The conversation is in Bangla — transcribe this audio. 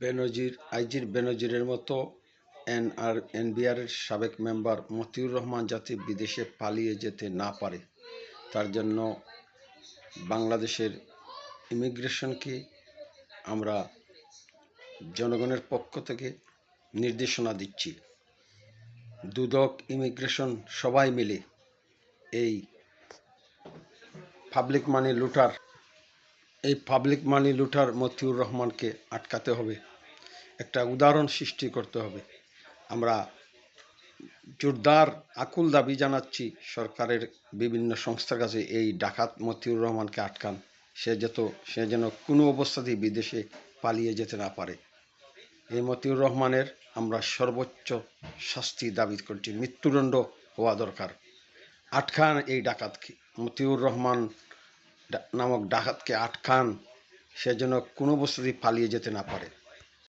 বেনজিরের মতো এনবিআরের সাবেক মেম্বার মতিউর রহমান যাতে বিদেশে পালিয়ে যেতে না পারে, তার জন্য বাংলাদেশের ইমিগ্রেশনকে আমরা জনগণের পক্ষ থেকে নির্দেশনা দিচ্ছি। দুদক, ইমিগ্রেশন সবাই মিলে এই পাবলিক মানি লুটার মতিউর রহমানকে আটকাতে হবে, একটা উদাহরণ সৃষ্টি করতে হবে। আমরা জোরদার আকুল দাবি জানাচ্ছি সরকারের বিভিন্ন সংস্থার কাছে, এই ডাকাত মতিউর রহমানকে আটকান, সে যেন কোনো অবস্থাতেই বিদেশে পালিয়ে যেতে না পারে। এই মতিউর রহমানের আমরা সর্বোচ্চ শাস্তি দাবি করছি, মৃত্যুদণ্ড হওয়া দরকার। আটকান এই ডাকাতকে, মতিউর রহমান নামক ডাকাতকে আটকান, সে যেন কোনো অবস্থাতেই পালিয়ে যেতে না পারে।